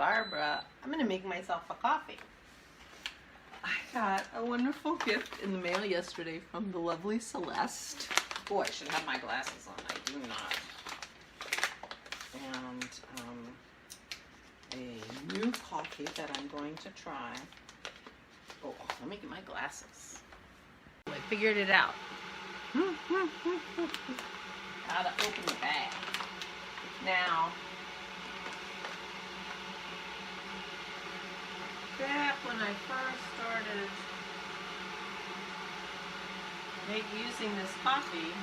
Barbara. I'm gonna make myself a coffee. I got a wonderful gift in the mail yesterday from the lovely Celeste. Oh, I should have my glasses on. I do not. And a new coffee that I'm going to try. Oh, let me get my glasses. I figured it out. How to open the bag. Now, back when I first started using this coffee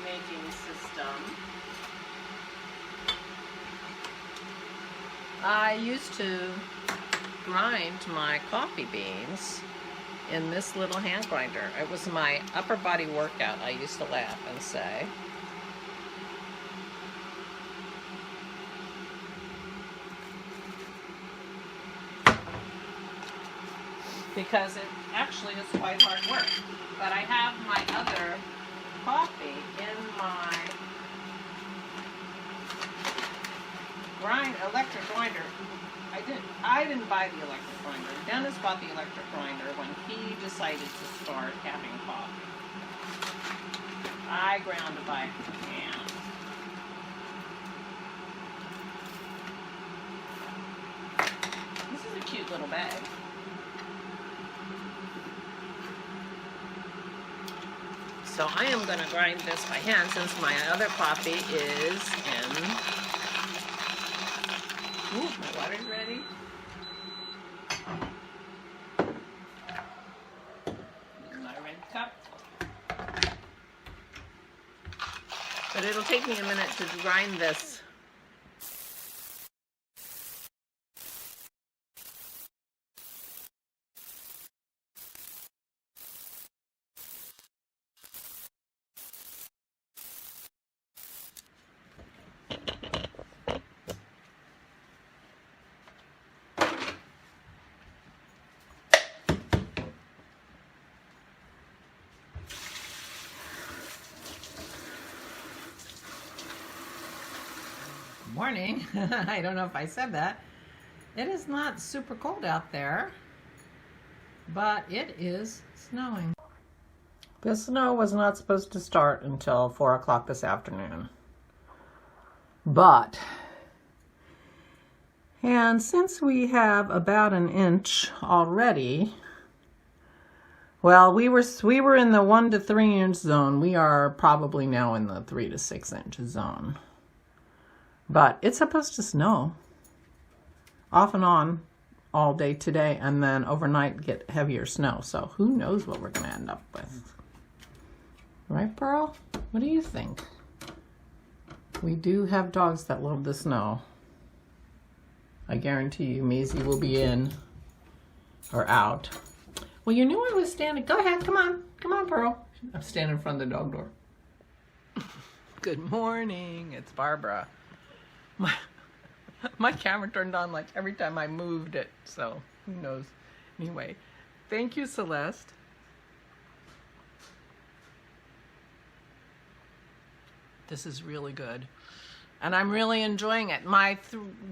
making system, I used to grind my coffee beans in this little hand grinder. It was my upper body workout, I used to laugh and say. Because it actually is quite hard work. But I have my other coffee in my electric grinder. I didn't buy the electric grinder. Dennis bought the electric grinder when he decided to start having coffee. I ground it by hand. This is a cute little bag. So I am going to grind this by hand since my other coffee is in. Ooh, my water's ready. My red cup. But it'll take me a minute to grind this. Morning. I don't know if I said that. It is not super cold out there, but it is snowing. The snow was not supposed to start until 4 o'clock this afternoon. And since we have about an inch already, well, we were in the 1 to 3 inch zone. We are probably now in the 3 to 6 inch zone. But it's supposed to snow off and on all day today, and then overnight get heavier snow. So who knows what we're going to end up with. Right, Pearl? What do you think? We do have dogs that love the snow. I guarantee you Maisie will be in or out. Well, you knew I was standing. Go ahead. Come on. Come on, Pearl. I'm standing in front of the dog door. Good morning. It's Barbara. My camera turned on like every time I moved it, so who knows. Anyway, thank you, Celeste. This is really good, and I'm really enjoying it. My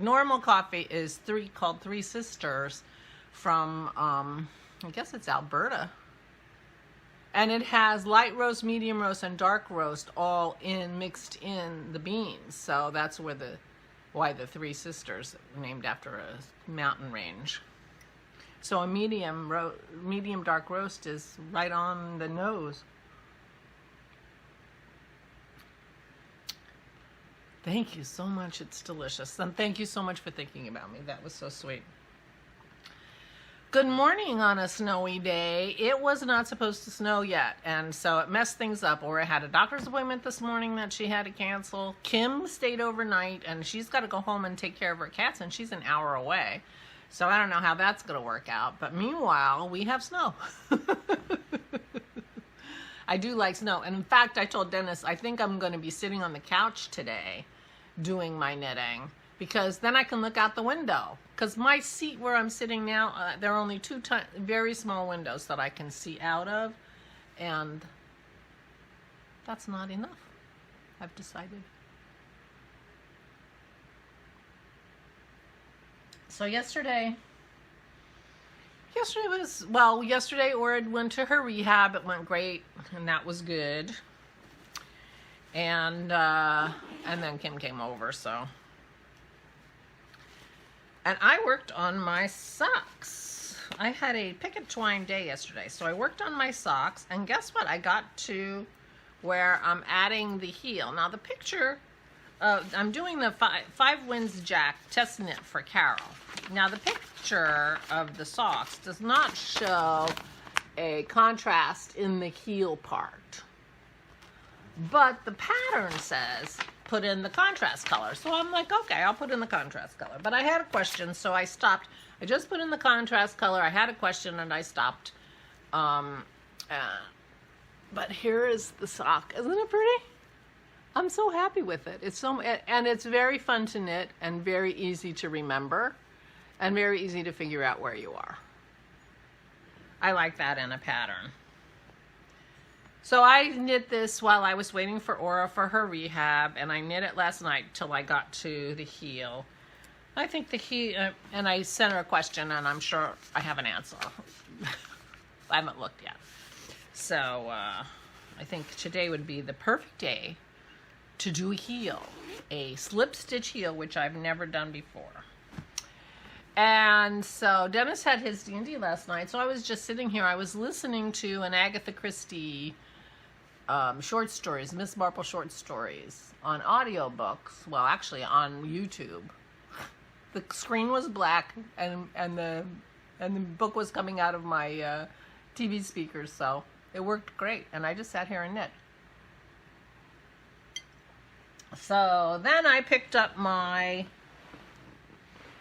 normal coffee is called Three Sisters from I guess it's Alberta, and it has light roast, medium roast, and dark roast all mixed in the beans. So that's why the Three Sisters, named after a mountain range. So a medium dark roast is right on the nose. Thank you so much. It's delicious. And thank you so much for thinking about me. That was so sweet. Good morning on a snowy day. It was not supposed to snow yet, and so it messed things up. Or I had a doctor's appointment this morning that she had to cancel. Kim stayed overnight, and she's got to go home and take care of her cats, and she's an hour away. So I don't know how that's going to work out. But meanwhile, we have snow. I do like snow. And in fact, I told Dennis, I think I'm going to be sitting on the couch today doing my knitting, because then I can look out the window. Because my seat where I'm sitting now, there are only two very small windows that I can see out of, and that's not enough, I've decided. So yesterday Ord went to her rehab. It went great, and that was good. And then Kim came over, so. And I worked on my socks. I had a picket twine day yesterday, so I worked on my socks, and guess what? I got to where I'm adding the heel. Now the picture, I'm doing the five winds jack test knit for Carol. Now the picture of the socks does not show a contrast in the heel part, but the pattern says put in the contrast color. So I'm like, okay, I'll put in the contrast color. But I had a question, so I stopped. I just put in the contrast color. I had a question and I stopped. But here is the sock. Isn't it pretty? I'm so happy with it. And it's very fun to knit and very easy to remember and very easy to figure out where you are. I like that in a pattern. So I knit this while I was waiting for Aura for her rehab, and I knit it last night till I got to the heel. I think the heel, and I sent her a question, and I'm sure I have an answer. I haven't looked yet. So I think today would be the perfect day to do a heel, a slip stitch heel, which I've never done before. And so Dennis had his D&D last night, so I was just sitting here. I was listening to an Agatha Christie short stories, Miss Marple short stories on audiobooks. Well, actually on YouTube. The screen was black and the book was coming out of my TV speakers, so it worked great. And I just sat here and knit. So then I picked up my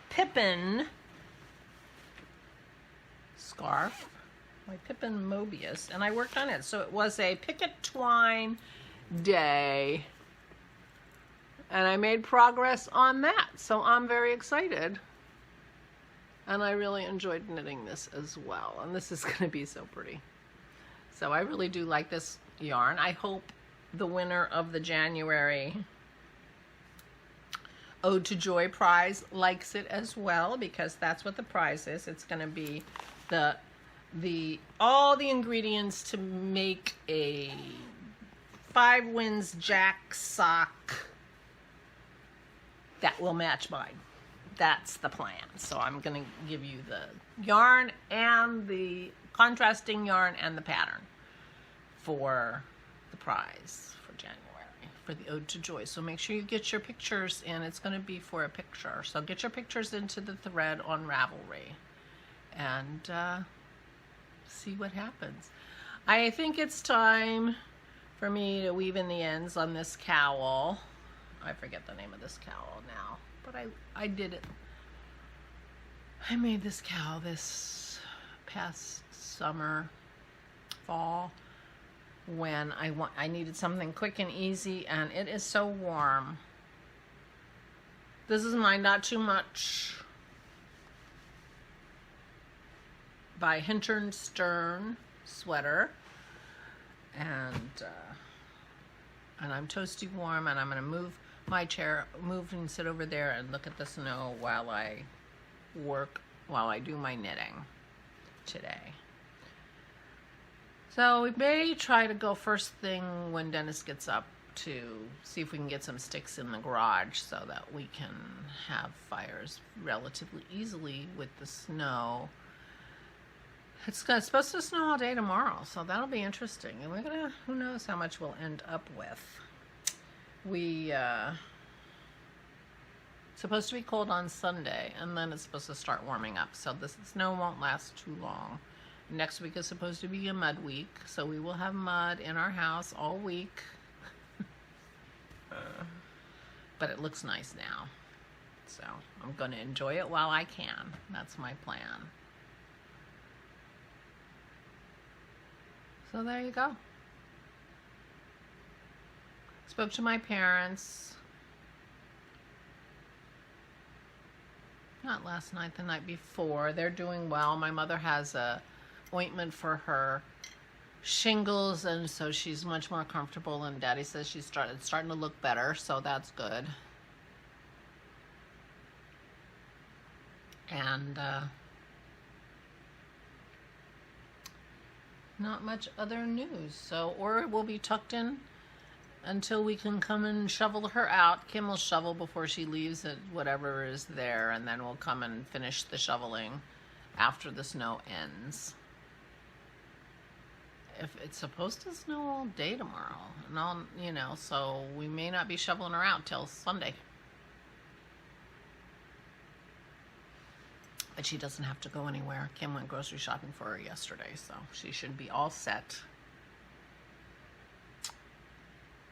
Pippin scarf, my Pippin Mobius, and I worked on it. So it was a picket twine day, and I made progress on that. So I'm very excited, and I really enjoyed knitting this as well. And this is going to be so pretty. So I really do like this yarn. I hope the winner of the January Ode to Joy prize likes it as well, because that's what the prize is. It's going to be all the ingredients to make a 5 winds jack sock that will match mine. That's the plan. So I'm going to give you the yarn and the contrasting yarn and the pattern for the prize for January, for the Ode to Joy. So make sure you get your pictures in. It's going to be for a picture. So get your pictures into the thread on Ravelry and see what happens. I think it's time for me to weave in the ends on this cowl. I forget the name of this cowl now, but I did it. I made this cowl this past summer, fall, when I needed something quick and easy, and it is so warm. This is my Not Too Much by Hintern Stern sweater, and I'm toasty warm, and I'm going to move my chair, and sit over there and look at the snow while I do my knitting today. So we may try to go first thing when Dennis gets up to see if we can get some sticks in the garage so that we can have fires relatively easily with the snow. It's supposed to snow all day tomorrow, so that'll be interesting. And who knows how much we'll end up with. It's supposed to be cold on Sunday, and then it's supposed to start warming up. So the snow won't last too long. Next week is supposed to be a mud week, so we will have mud in our house all week. But it looks nice now. So I'm going to enjoy it while I can. That's my plan. So there you go. Spoke to my parents. Not last night, the night before. They're doing well. My mother has a ointment for her shingles, and so she's much more comfortable, and Daddy says she's starting to look better, so that's good. And not much other news. So, or it will be tucked in until we can come and shovel her out. Kim will shovel before she leaves at whatever is there, and then we'll come and finish the shoveling after the snow ends. If it's supposed to snow all day tomorrow, and all, you know, so we may not be shoveling her out till Sunday. But she doesn't have to go anywhere. Kim went grocery shopping for her yesterday, so she should be all set.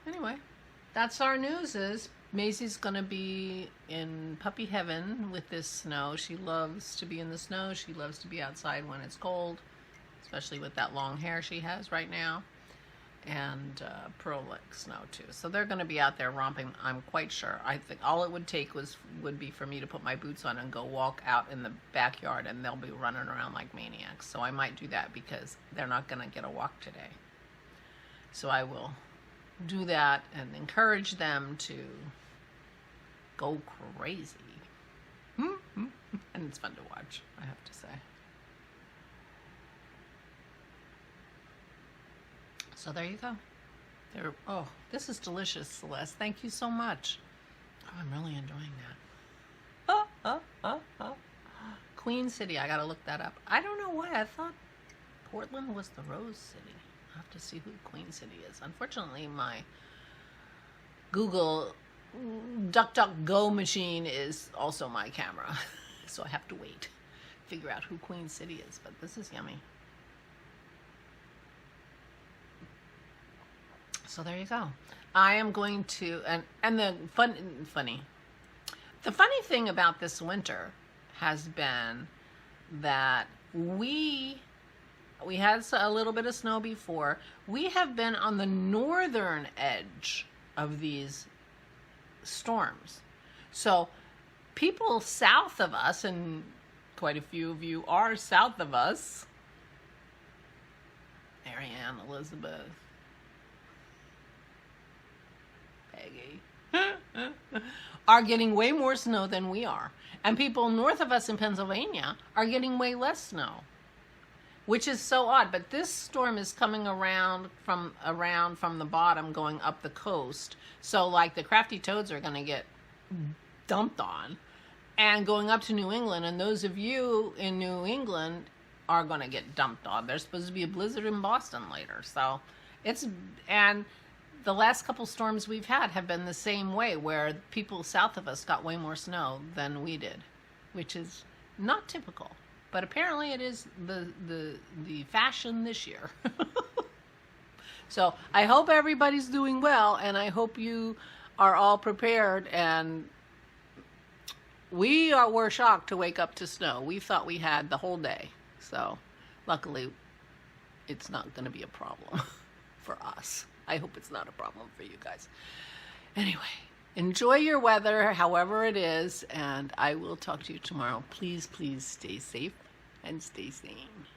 Anyway, that's our news. Is Maisie's gonna be in puppy heaven with this snow. She loves to be in the snow. She loves to be outside when it's cold, especially with that long hair she has right now. And Pearl likes snow too. So they're gonna be out there romping, I'm quite sure. I think all it would take would be for me to put my boots on and go walk out in the backyard, and they'll be running around like maniacs. So I might do that because they're not gonna get a walk today. So I will do that and encourage them to go crazy. And it's fun to watch, I have to say. So there you go. Oh, this is delicious, Celeste. Thank you so much. Oh, I'm really enjoying that. Queen City, I gotta look that up. I don't know why, I thought Portland was the Rose City. I'll have to see who Queen City is. Unfortunately, my Google DuckDuckGo machine is also my camera. So I have to wait, figure out who Queen City is, but this is yummy. So there you go. I am going to, and the funny thing about this winter has been that we had a little bit of snow before. We have been on the northern edge of these storms. So people south of us, and quite a few of you are south of us, Marianne, Elizabeth, are getting way more snow than we are. And people north of us in Pennsylvania are getting way less snow, which is so odd. But this storm is coming around from the bottom going up the coast. So like the crafty toads are going to get dumped on and going up to New England. And those of you in New England are going to get dumped on. There's supposed to be a blizzard in Boston later. So and the last couple storms we've had have been the same way, where people south of us got way more snow than we did, which is not typical. But apparently it is the fashion this year. So I hope everybody's doing well, and I hope you are all prepared. And we were shocked to wake up to snow. We thought we had the whole day. So luckily it's not going to be a problem for us. I hope it's not a problem for you guys. Anyway, enjoy your weather, however it is, and I will talk to you tomorrow. Please, please stay safe and stay sane.